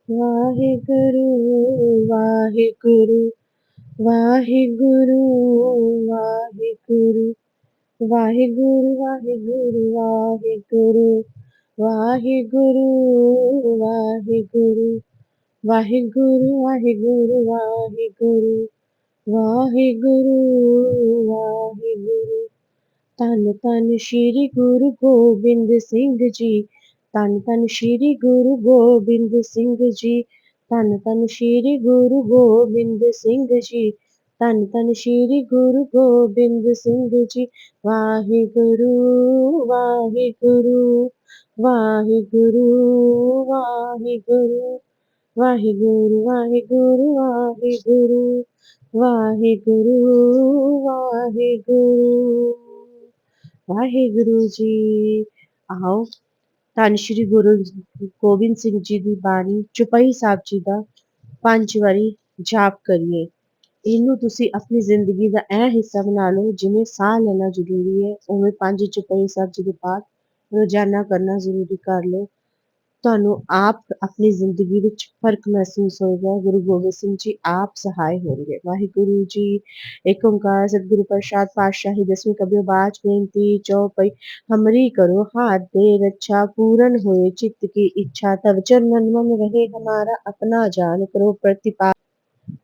ਵਾਹਿਗੁਰੂ ਵਾਹਿਗੁਰੂ ਵਾਹਿਗੁਰੂ ਵਾਹਿਗੁਰੂ ਵਾਹਿਗੁਰੂ ਵਾਹਿਗੁਰੂ ਵਾਹਿਗੁਰੂ ਵਾਹਿਗੁਰੂ ਵਾਹਿਗੁਰੂ ਵਾਹਿਗੁਰੂ ਵਾਹਿਗੁਰੂ ਵਾਹਿਗੁਰੂ ਵਾਹਿਗੁਰੂ ਧੰਨ ਧੰਨ ਸ਼੍ਰੀ ਗੁਰੂ ਗੋਬਿੰਦ ਸਿੰਘ ਜੀ ਧੰਨ ਧੰਨ ਸ਼੍ਰੀ ਗੁਰੂ ਗੋਬਿੰਦ ਸਿੰਘ ਜੀ ਧੰਨ ਧੰਨ ਸ਼੍ਰੀ ਗੁਰੂ ਗੋਬਿੰਦ ਸਿੰਘ ਜੀ ਧੰਨ ਧੰਨ ਸ਼੍ਰੀ ਗੁਰੂ ਗੋਬਿੰਦ ਸਿੰਘ ਜੀ ਵਾਹਿਗੁਰੂ ਵਾਹਿਗੁਰੂ ਵਾਹਿਗੁਰੂ ਵਾਹਿਗੁਰੂ ਵਾਹਿਗੁਰੂ ਵਾਹਿਗੁਰੂ ਵਾਹਿਗੁਰੂ ਵਾਹਿਗੁਰੂ ਵਾਹਿਗੁਰੂ ਵਾਹਿਗੁਰੂ ਜੀ। ਆਓ ਧੰਨ ਸ਼੍ਰੀ ਗੁਰੂ ਗੋਬਿੰਦ ਸਿੰਘ ਜੀ ਦੀ ਬਾਣੀ ਚੁਪਈ ਸਾਹਿਬ ਜੀ ਦਾ 5 ਵਾਰੀ ਜਾਪ ਕਰੀਏ। ਇਹਨੂੰ ਤੁਸੀਂ ਆਪਣੀ ਜ਼ਿੰਦਗੀ ਦਾ ਇਹ ਹਿੱਸਾ ਬਣਾ ਲਓ, ਜਿਵੇਂ ਸਾਹ ਲੈਣਾ ਜ਼ਰੂਰੀ ਹੈ ਉਵੇਂ 5 ਚੁਪਈ ਸਾਹਿਬ ਜੀ ਦੇ ਪਾਠ ਰੋਜ਼ਾਨਾ ਕਰਨਾ ਜ਼ਰੂਰੀ ਕਰ ਲਓ। ਤੁਹਾਨੂੰ ਆਪ ਆਪਣੀ ਜ਼ਿੰਦਗੀ ਵਿੱਚ ਫਰਕ ਮਹਿਸੂਸ ਹੋਏਗਾ। ਗੁਰੂ ਗੋਬਿੰਦ ਸਿੰਘ ਜੀ ਆਪ ਸਹਾਇ ਹੋਣਗੇ। ਵਾਹਿਗੁਰੂ ਜੀ। ਏਕ ਓंकार सतगुरु प्रसाद पातशाही 10वीं कबियो बाच बेनती चौपई हमरी करो हाथ दे रक्षा पूरन होए चित्त की इच्छा तब चरणन मन रहे हमारा अपना जान करो प्रतिपा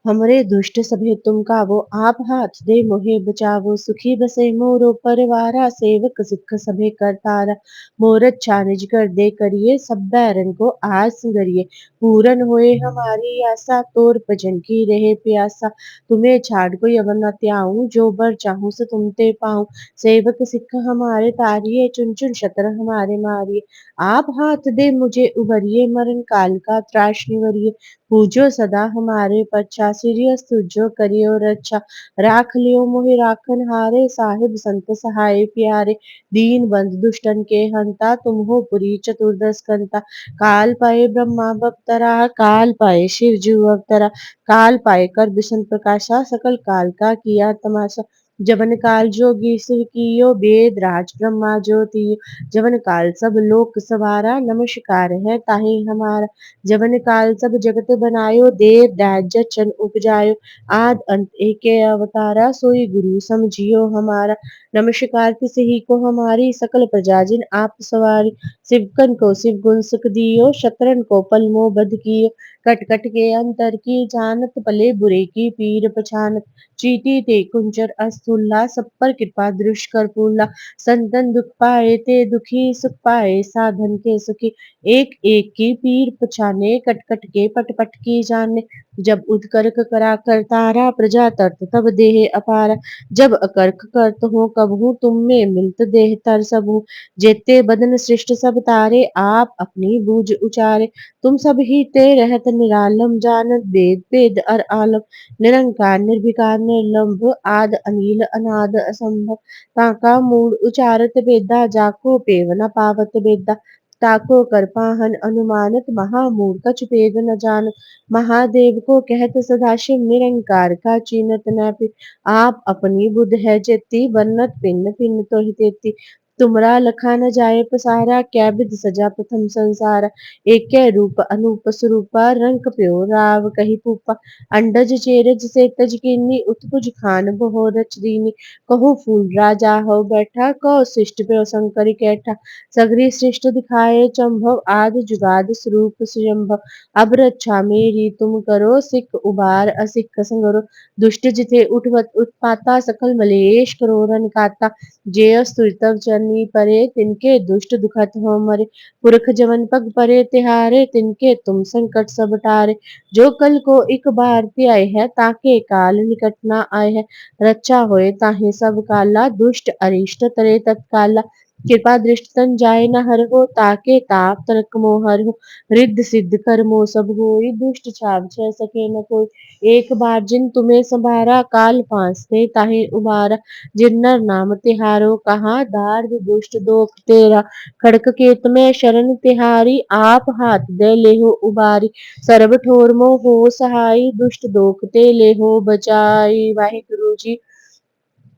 हमरे दुष्ट सभे तुम कावो आप हाथ दे मोहे बचावो सुखी बसे मोरो परिवारा सेवक सिख सभे करतारा मोर अच्छा निज कर दे करिए सब बैरन को आज संगरिए पूरन होए हमारी आशा तोर भजन की रहे प्यासा तुम्हें छाड़ कोई अवर न त्याऊं जो बर चाहूं सो तुम ते पाऊं सेवक सिख हमारे तारिये चुन चुन शतर हमारे मारिए आप हाथ दे मुझे उबरिए मरण काल का त्राश निवरिए पूजो सदा हमारे पच्छा सिरियस तुझो करियो रक्षा राख लियो मोहि राखन हारे साहिब संत सहाय प्यारे दीन बंद दुष्टन के हंता तुम हो पुरी चतुर्दश कंता काल पाए ब्रह्मा बप्तरा काल पाए शिव जू अवतरा काल पाए कर बिशन प्रकाशा सकल काल का किया तमाशा जबन काल जोगी शिव कियो वेद राज ब्रह्मा ज्योति जबन काल सब लोक सवारा नमस्कार है ताहि हमारा जबन काल सब जगत बनायो देव दाज जचन उपजायो आद अंत एके अवतारा सोई गुरु समझियो हमारा नमस्कार तिस ही को हमारी सकल प्रजा जिन आप सवारी शिवकन को शिव गुण सुख दियो शत्रन को पल मोह बध कियो कट कट के अंतर की जानत भले बुरे की पीर पछानत चीटी ते कुंजर अस्तुल्ला सब पर कृपा दृश कर पूला संतन दुख पाए ते दुखी सुख पाए साधन के सुखी एक एक की पीर पछाने कट कट के पट पट की जाने जब उदकर्क करा कर तारा प्रजा तर्त तब देह अपारा जब अकर्क करत हो कबहू तुम में मिलत देह तर सबू जेते बदन सृष्ट सब तारे आप अपनी बूझ उचारे तुम सब ही ते रहत निरालम जानत वेद वेद अर आलम निरंकार निर्विकार निर्लंभ आद अनिल अनाद असंभव ताका मूड उचारत वेदा जाको पेव न पावत वेदा ताको कर पाहन अनुमानत महामूढ़ कछ भेद न जानत महादेव को कहत सदाशिव निरंकार का चीनत न पि आप अपनी बुध है जेती बन्नत पिन्न पिन्न तो ही तेती तुमरा लखा न जाए पसारा क्या बिद सजा प्रथम संसारा एक रूप अनूप स्वरूपा रंग प्यो राव कही पूपा अंडज चेरज से तज कीनी उत्पुज खान बहो रच दीनी कहु फूल राजा हो बैठा कहो शिष्ट प्यो शंकर कैठा सगरी सृष्ट दिखाए चंभव आदि जुगाद स्वरूप स्वयंभव अब रक्षा मेरी तुम करो सिख उबार असिख संगरो दुष्ट जिथे उठवत उत्पाता सकल मलेश करो रन काता जे स्तुतव चरनी परे तिनके दुष्ट दुखत हो मरे पुरख जवन पग परे तिहारे तिनके तुम संकट सब टारे जो कल को एक बार त्याय है ताके काल निकट ना आए है रक्षा होए ताहे सब काला दुष्ट अरिष्ट तरे तत्काला कृपा दृष्ट तन जाय न हर हो ताके ताप तनक मोह हर हो रिद्ध सिद्ध कर मोह सब होई दुष्ट छाव छह सके न कोई एक बार जिन तुम्हें संभारा काल फांसते ताहे उबारा जिन नर नाम तिहारो कहा दार्द दुष्ट दोख तेरा खड़क केत में शरण तिहारी आप हाथ दे लेहो उबारी सर्व ठोर मोह हो सहाई दुष्ट दोख ते लेहो बचाई वाहिगुरु जी।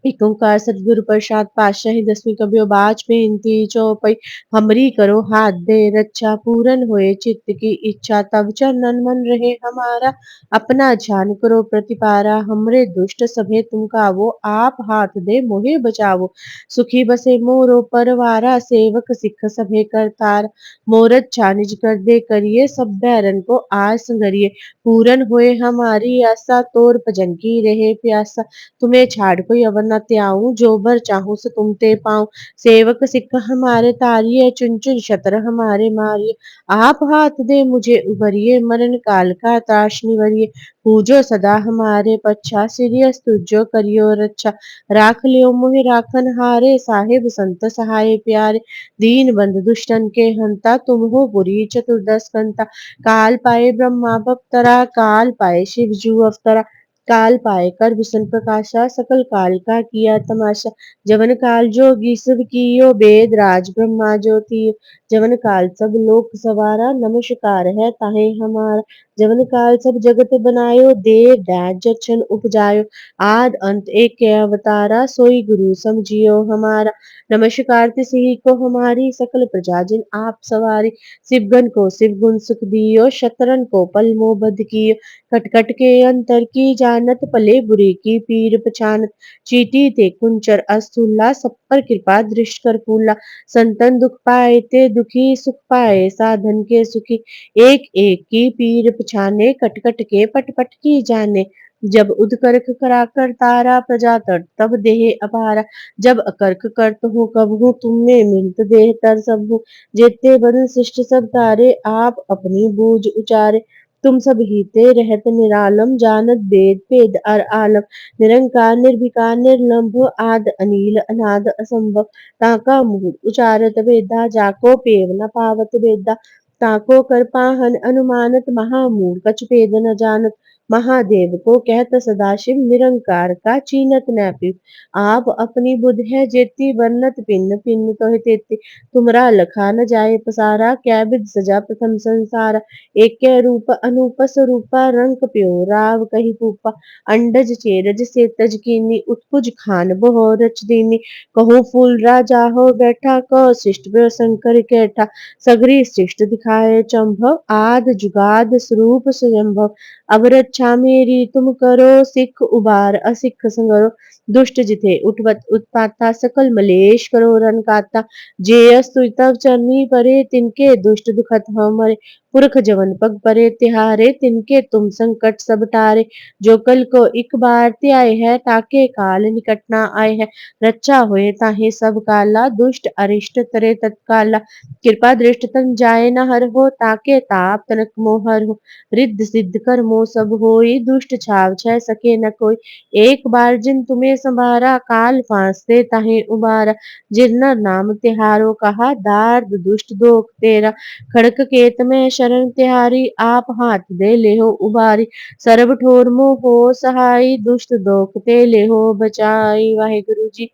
एक ओंकार सतगुरु प्रसाद पातशाही 10वीं कबियो बाज बेनती चौपई हमरी करो हाथ दे रक्षा पूरन होए चित्त की इच्छा तब चरणन मन रहे हमारा अपना ध्यान करो प्रतिपारा हमरे दुष्ट सभे तुम कावो आप हाथ दे मोहे बचावो सुखी बसे मोरो परवारा सेवक सिख सभे करतार मोरत छानिज कर दे करिए सब बैरन को आस संगरिए पूरन होए हमारी आशा तोर भजन की रहे प्यासा तुम्हें छाड़ कोई अवर न त्याऊं जो बर चाहूं सो तुम ते पाऊं सेवक सिख हमारे तारिये चुन चुन शतर हमारे मारिये आप हाथ दे मुझे उबरिए मरण काल का त्राश निवरिये पूजो सदा हमारे पच्छा सिरियस तुझो करियो रक्षा राख लियो मोहि राखन हारे साहिब संत सहाय प्यारे दीन बंधु दुष्टन के हंता तुम हो बुरी चतुर्दश कंता काल पाए ब्रह्मा बप्तरा काल पाए शिव जू अवतरा काल पाए कर विष्णु प्रकाशा सकल काल का किया तमाशा जवन काल जोगी सब कियो वेद राज ब्रह्मा ज्योति जवन काल सब लोक सवारा नमस्कार है ताहे हमारा जवन काल सब जगत बनायो देव दाज जछन उपजायो आद अंत एक के अवतारा सोई गुरु समझियो हमारा नमस्कार तिसही को हमारी सकल प्रजा जिन आप सवारी शिवगन को शिव गुण सुख दियो शतरन को पल मोह बध कियो खटखट के अंतर की जानत पले बुरे की पीर पछानत चीटी ते कुंचर अस्तुल्ला सब पर कृपा दृष्ट कर फूला संतन दुख पाए ते दुखी सुख पाए साधन के सुखी एक एक की पीर पछाने कटकट के पट पट की जाने जब उदकर्क करा कर तारा प्रजा तर तब देह अपारा जब अकर्क करत हो कब हो तुमने मिलत देह तर सब हो जेते बदन शिष्ट सब तारे आप अपनी बूझ उचारे तुम सब ही ते रहत निरालम जानत वेद भेद अर आलम निरंकार निर्विकार निर्लंभ आद अनील अनाद असंभव ताका मुझ उचारत वेदा जाको पेव न पावत वेदा ताको कर पाहन अनुमानत महामूढ़ कछ भेद न जानत महादेव को कहत सदाशिव निरंकार का चीनत न पिव आप अपनी बुध है जेती बन्नत पिन्न पिन्न कहे तेती तुमरा लखा न जाए पसारा क्या विद सजा प्रथम संसारा एक रूप अनूप स्वरूपा रंग प्यो राव कही पूपा अंडज चेरज से तज कीनी उत्कुज खान बहो रच दीनी कहूँ फूल राजा हो बैठा कहो शिष्ट शंकर कैठा सगरी शिष्ट दिखाए चंभव आद जुगाद स्वरूप स्वयंभव अब रक्षा मेरी तुम करो सिख उबार असिख संगरो दुष्ट जिथे उठवत उत्पाता सकल मलेश करो रन काता जे अस्तु तब चरनी परे तिनके दुष्ट दुखत हमरे पुरख जवन पग परे तिहारे तिनके तुम संकट सब टारे जो कल को एक बार त्याय है ताके काल निकट ना आए है रक्षा होए ताहे सब काला दुष्ट अरिष्ट तरे तत्काला कृपा दृष्ट तन जाए न हर हो ताके ताप तनक मोहर हो रिद्ध सिद्ध कर मो सब होई दुष्ट छाव छह सके न कोई एक बार जिन तुम्हें संभारा काल फांस से ताहे उबारा जिरना नाम तिहारो कहा दार्द दुष्ट दोख तेरा खड़क केत में शरण तिहारी आप हाथ दे लेहो उबारी सरब ठोर मोह हो सहाई दुष्ट दोख ते लेहो बचाई वाहेगुरु जी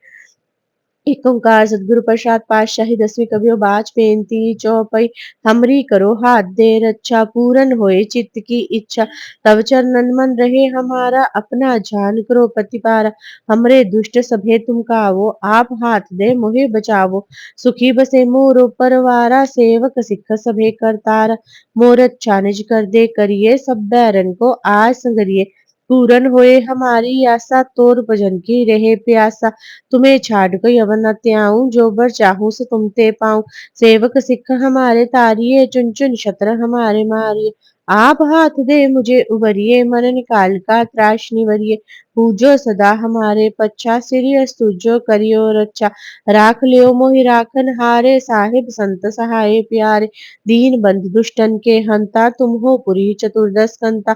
एक ओंकार सतगुरु प्रसाद पातशाही 10वीं कबियो बाज बेनती चौपई हमरी करो हाथ दे रक्षा पूरन होए चित्त की इच्छा तव चरणन मन रहे हमारा अपना ध्यान करो प्रतिपारा हमरे दुष्ट सभे तुम कावो आप हाथ दे मोहे बचावो सुखी बसे मोरो परवारा सेवक सिख सभे करतारा मोरत छानिज कर दे करिए सब बैरन को आस संगरिए पूरन होए हमारी आशा तोर भजन की रहे प्यासा तुम्हें छाड़ कोई अवर न त्याऊं जो बर चाहूं सो तुम ते पाऊं सेवक सिख हमारे तारिये चुन चुन शत्र हमारे मारिये आप हाथ दे मुझे उबरिए मरण काल का त्राश निवरिये पूजो सदा हमारे पच्छा सिरियस तुझो करियो रक्षा राख लियो मोहि राखन हारे साहिब संत सहाय प्यारे दीन बंधु दुष्टन के हंता तुम हो पुरी चतुर्दश कंता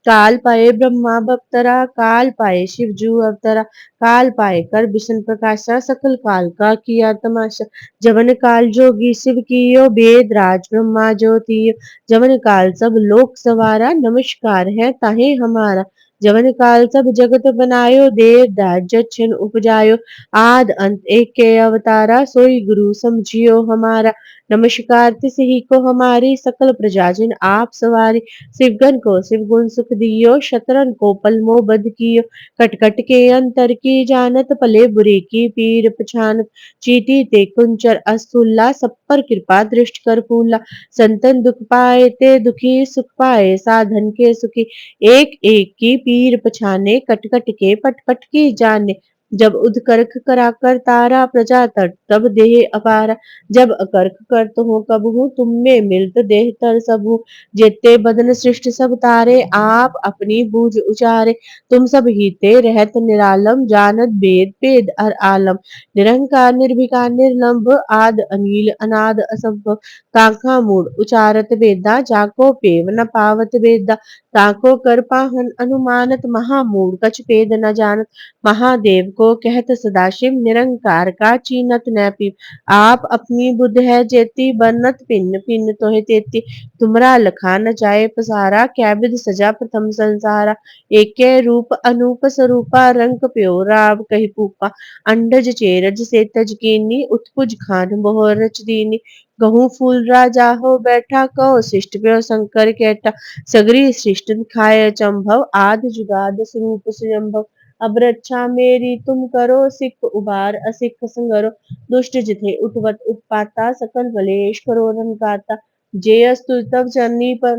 काल पाए ब्रह्मा बप्तरा काल पाए शिव जू अवतरा काल पाए कर विष्णु प्रकाशा सकल काल का किया तमाशा जवन काल जोगी शिव कियो वेद राज ब्रह्मा ज्योति जवन काल सब लोक सवारा नमस्कार है ताहे हमारा जवन काल सब जगत बनायो देव दाज जछन उपजायो आद अंत एक के अवतारा सोई गुरु समझियो हमारा नमस्कार तिस ही को हमारी सकल प्रजाजन आप सवारी शिवगन को शिव गुण सुख दियो शतरन को पलमो बद कियो कट कट के अंतर की जानत पले बुरे की पीर पछानत चीटी ते कुंचर अस्तुल्ला सब पर कृपा दृष्ट कर फूला संतन दुख पाए ते दुखी सुख पाए साधन के सुखी एक एक की पीर पछाने कट कट के पट पट की जाने जब उदकर्क कराकर तारा प्रजा तट तब देह अपारा जब अकर्क करत हो कब हूँ तुम में मिलत देह तर सब हूँ जेते बदन सृष्टि सब तारे आप अपनी बूझ उचारे तुम सब हीते रहत निरालम जानत वेद पेद अर आलम निरंकार निर्विकार निर्लंब आद अनिल अनाद असंभव काका मूड उचारत वेदा जाको पेव न पावत वेदा ताको कर पाहन अनुमानत महामूड कछ पेद न जानत महादेव को कहत सदाशिव निरंकार का चीनत न पीव आप अपनी बुद्ध है जेती बनत पिन पिन तोहे तेती तुमरा लखा न जाए पसारा कै विध सजा प्रथम संसारा एके रूप अनूप स्वरूपा रंग प्यो राव कही पूपा अंडज चेरज से तज कीनी उत्पुज खान मोह रच दीनी गहूँ फूल राजा हो बैठा कहो शिष्ट प्यो शंकर केटा सगरी सृष्ट खाए चंभव आद जुगाद स्वरूप स्वयंभव अब रक्षा मेरी तुम करो सिख उबार असिख संगरो दुष्ट जिथे उठवत उत्पाता सकल कलेश करो रंकाता जेयस्तु तब चरनी पर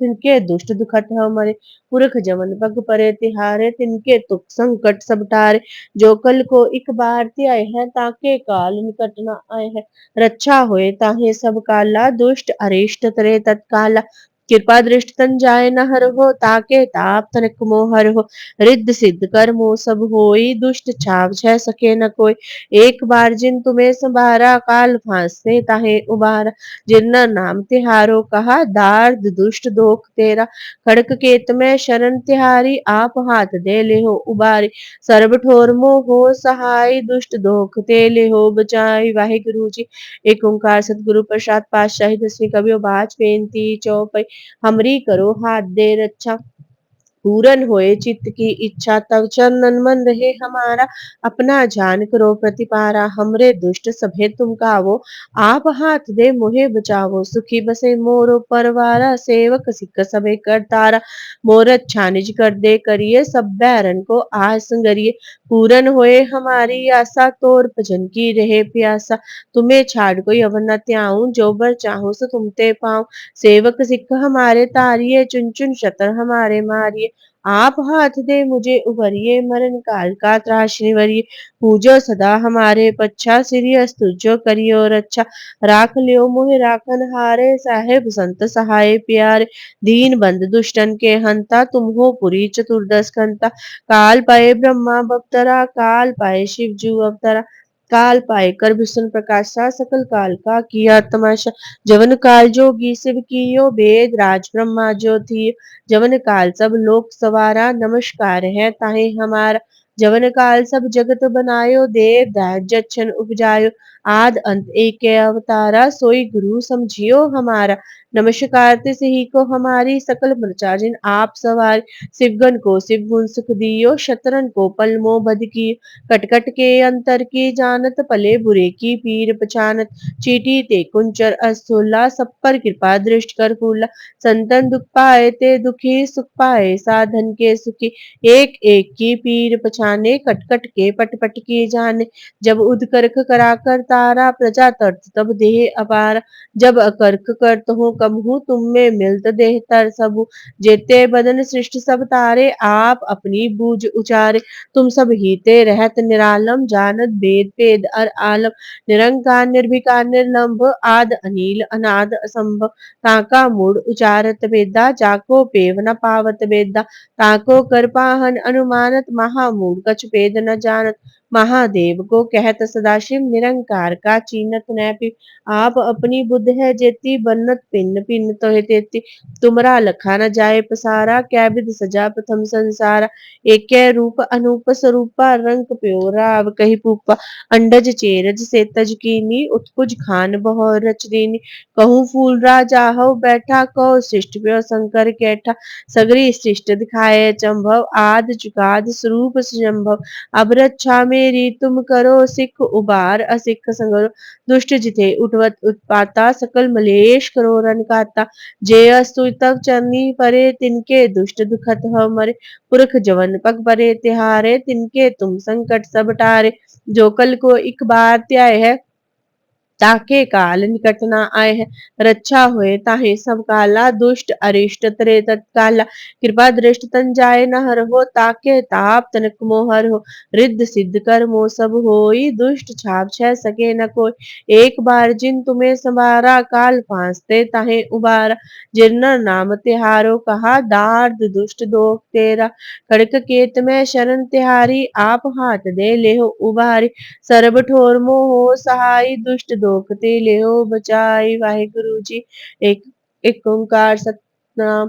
तिनके दुष्ट दुखत हमारे पुरख जमन पग परे तिहारे तिनके तुक संकट सब टारे जो कल को इक बार आए हैं ताके काल निकट न आए हैं रक्षा होए ताहे सब काला दुष्ट अरिष्ट तरे तत्काला कृपा दृष्ट तन जाए न हर हो ताके ताप तनक मोह हर हो रिद्ध सिद्ध कर मोह सब होई दुष्ट छाव छह सके न कोई एक बार जिन तुम्हें संभारा काल फांसे ताहे उबारा जिन्ना नाम तिहारो कहा दार्द दुष्ट दोख तेरा खड़क केत में शरण तिहारी आप हाथ दे ले हो उबारी सर्ब ठोर मोह हो सहाय दुष्ट दोख ते ले हो बचाई वाहिगुरु जी एक ओंकार सतगुरु प्रसाद पातशाही दसवीं कवियो बाज पेंती चौपई हमरी करो हाथ दे रक्षा पूरन होए चित्त की इच्छा तब चंदन मन रहे हमारा अपना जान करो प्रतिपारा हमरे दुष्ट सभे तुम कावो आप हाथ दे मोहे बचावो सुखी बसे मोरो परवारा सेवक सिक सबे कर तारा मोर अच्छा निज कर दे करिए सब बैरन को आस संगरिए पूरन होए हमारी आशा तोर भजन की रहे प्यासा तुम्हें छाड़ कोई अवर न त्याऊं जो बर चाहूं सो तुम ते पाऊं सेवक सिख हमारे तारिये चुन चुन शतर हमारे मारिये आप हाथ दे मुझे उभरिए मरण काल का त्रास निवरिए पूजो सदा हमारे पच्छा सिरि अस्तुजो करियो रक्षा राख लियो मोहि राखन हारे साहेब संत सहाय प्यारे दीन बंद दुष्टन के हंता तुम हो पुरी चतुर्दश कंता काल पाए ब्रह्मा बप्तरा काल पाए शिव जू अवतरा काल पाए कर विष्णु प्रकाशा सकल काल का किया तमाशा जवन काल जोगी शिव कियो वेद राज ब्रह्मा ज्योति जवन काल सब लोक सवारा नमस्कार है ताहे हमारा जवन काल सब जगत बनायो देव दाज जच्छन उपजायो आद अंत एक अवतारा सोई गुरु समझियो हमारा नमस्कार तिस ही को हमारी सकल प्रजा आप सवार शिवगन को शिव गुण सुख दियो शतरन को पल मोह बद की कटकट के अंतर की जानत पले बुरे की पीर पछानत चीटी ते कुंचर अस्थूला सब पर कृपा दृष्ट कर फूला संतन दुख पाए ते दुखी सुख पाए साधन के सुखी एक एक की पीर पछाने कट कट के पट पट की जाने जब उदकर्क कराकर तारा प्रजा तर्त तब देह अपार जब अकर्क करत हो कब हूँ तुम में मिलत देह तर सब जेते बदन सृष्ट सब तारे आप अपनी बूझ उचारे तुम सब हीते रहत निरालम जानत वेद पेद अर आलम निरंकार निर्विकार निर्लंभ आद अनिल अनाद असंभव ताका मूड उचारत वेदा जाको पेव न पावत वेदा ताको कर पाहन अनुमानत महामूड कछ पेद न जानत महादेव को कहत सदाशिव निरंकार का चीनत नैपि आप अपनी बुद्ध है जेती बन्नत पिन पिन तोहे तेती तुमरा लखा न जाए पसारा कै विध सजा प्रथम संसारा एकै रूप अनूप स्वरूपा रंग प्यो राव कही पूपा अंडज चेरज से तज कीनी उत्पुज खान बहु रच दीनी कहूँ फूल राजा हो बैठा कहो शिष्ट प्यो शंकर कैठा सगरी शिष्ट दिखाए चंभव आद चुकाद स्वरूप संभव अब रक्षा मेरी तुम करो सिख उबार असिख संगरो दुष्ट जिथे उठवत उत्पाता सकल मलेश करो रन काता जे अस्तु तक चरनी परे तिनके दुष्ट दुखत मरे पुरख जवन पग परे तिहारे तिनके तुम संकट सब टारे जो कल को एक बार त्याय है ताके काल निकट न आए है रक्षा हुए ताहे सब काला दुष्ट अरिष्ट तरे तत्काला कृपा दृष्ट तन जाए न हर हो ताके ताप तनक मोहर हो रिद्ध सिद्ध कर मो सब होई दुष्ट छाप छह सके न कोई एक बार जिन तुम्हें संभारा काल फांसते ताहे उबारा जिरनर नाम तिहारो कहा दार्द दुष्ट दोख तेरा खड़क केत में शरण तिहारी आप हाथ दे लेहो उबारी ਸਰਬ ਠੋਰ ਮੋਹ ਸਹਾਈ ਦੁਸ਼ਟ ਦੋਖ ਤੇ ਲਿਓ ਬਚਾਈ ਵਾਹਿਗੁਰੂ ਜੀ ਇੱਕ ਇੱਕ ਓੰਕਾਰ ਸਤਨਾਮ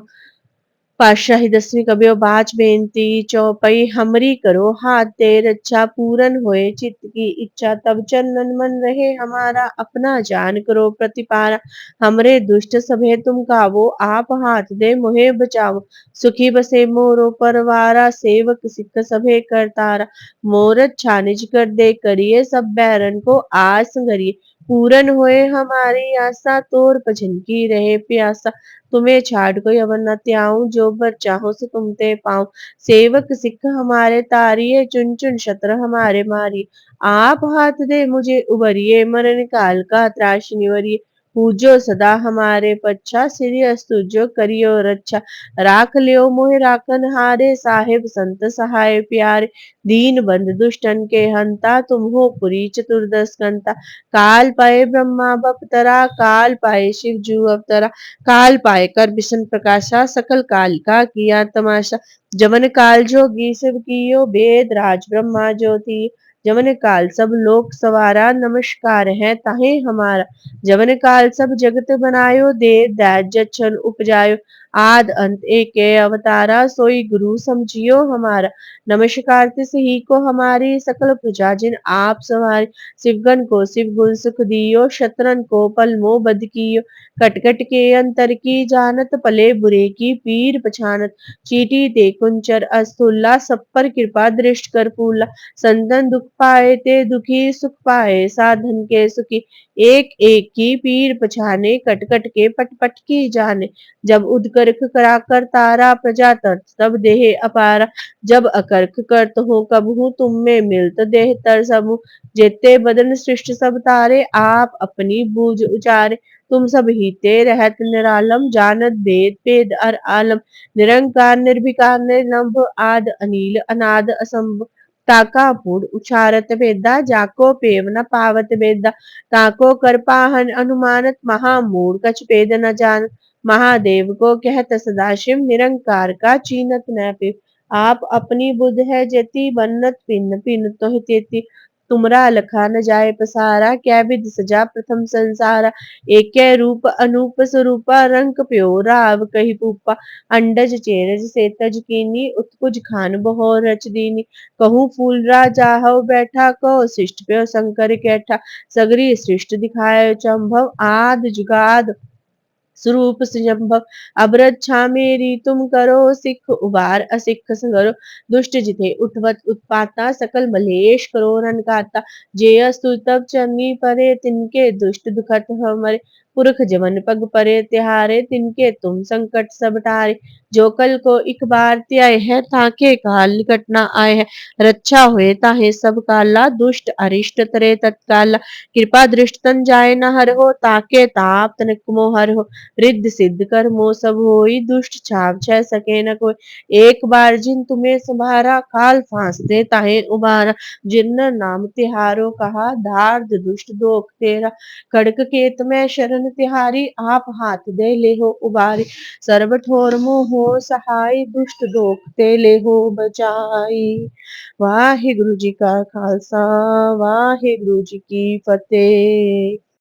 पातशाही 10वीं कबियो बाच बेनती चौपई हमरी करो हाथ दे रक्षा पूरन होए चित्त की इच्छा तब चंदन मन रहे हमारा अपना जान करो प्रतिपारा हमरे दुष्ट सभे तुम कावो आप हाथ दे मोहे बचाओ सुखी बसे मोरो परवारा सेवक सिख सभे करतारा मोरत छानिज कर दे करिए सब बैरन को आस करिए पूरन होए हमारी आशा तोर भजन की रहे प्यासा तुम्हें छाड़ कोई अवर न त्याऊं जो बर चाहो सो तुम ते पाऊं सेवक सिख हमारे तारिये चुन चुन शत्र हमारे मारिये आप हाथ दे मुझे उबरिये मरण काल का त्राश निवरिये पूजो सदा हमारे पच्छा श्री अस्तुजो करियो रक्षा राख लियो मोहि राखन हारे साहेब संत सहाय प्यारे दीन बंद दुष्टन के हंता तुम हो पुरी चतुर्दश कंता काल पाए ब्रह्मा बपतरा काल पाए शिव जू अवतरा काल पाए कर बिशन प्रकाशा सकल काल का किया तमाशा जमन काल जोगी शिव कियो वेद राज ब्रह्मा ज्योति जमन काल सब लोक सवारा नमस्कार है ताहे हमारा जमन काल सब जगत बनायो देव दैज जच्छन उपजायो आद अंत एक अवतारा सोई गुरु समझियो हमारा नमस्कार तिस ही को हमारी सकल प्रजा जिन आप सवारी शिवगन को शिव गुण सुख दियो शत्रन को पल मोह बद कियो कटकट के अंतर की जानत पले बुरे की पीर पछानत चीटी ते कुंचर अस्तुल्ला सब पर कृपा दृष्ट कर फूला संतन दुख पाए ते दुखी सुख पाए साधन के सुखी एक एक की पीर पछाने कट कट के पट पट की जाने जब उदकर्क करा कर तारा प्रजा तर्त तब देह अपारा जब अकर्क करत हो कब हूँ तुम में मिलत देह तर समूह जेते बदन सृष्ट सब तारे आप अपनी बूझ उचारे तुम सब हीते रहत निरालम जानत भेद भेद अर आलम निरंकार निर्विकार निर्लंभ आद अनील अनाद असंभ ताका पूर्ण उचारत वेदा जाको पेव न पावत वेदा ताको कर पाहन अनुमानत महामूढ़ कछ भेद न जान महादेव को कहत सदाशिव निरंकार का चीनत न पे आप अपनी बुद्ध है जेती बन्नत पिन पिन तोह तेती तुमरा लखा न जाए पसारा क्या विध सजा प्रथम संसारा एक रूप अनूप स्वरूपा रंग प्यो राव कही पूपा अंडज चेरज से तज कीनी उत्कुज खान बहो रच दीनी कहूँ फूल राजा हव बैठा कहो शिष्ट प्यो शंकर कैठा सगरी सृष्ट दिखाए चंभव आद जुगाद स्वरूप संभव अब रक्षा मेरी तुम करो सिख उबार असिख संगरो दुष्ट जिथे उठवत उत्पाता सकल मलेश करो रन काता जे अस्तु तब चरनी परे तिनके दुष्ट दुखत हमरे पुरख जमन पग परे तिहारे तिनके तुम संकट सब टारे जो कल को एक बार त्याय है ताके काल निकट न आए है रक्षा हुए ताहे सब काला दुष्ट अरिष्ट तरे तत्काला कृपा दृष्ट तन जाए न हर हो ताके ताप तनक मोहर हो रिद्ध सिद्ध कर मो सब होई दुष्ट छाप छह सके न कोई एक बार जिन तुम्हें संभारा काल फांस दे ताहे उबारा जिन नाम तिहारो कहा धार्द दुष्ट दोख तेरा खड़क केत में शरण तिहारी आप हाथ दे ले हो उबारी सर्व ठोर मोह सहाय दुष्ट दोख ते ले हो बचाई वाहे गुरु जी का खालसा वाहे गुरु जी की फतेह।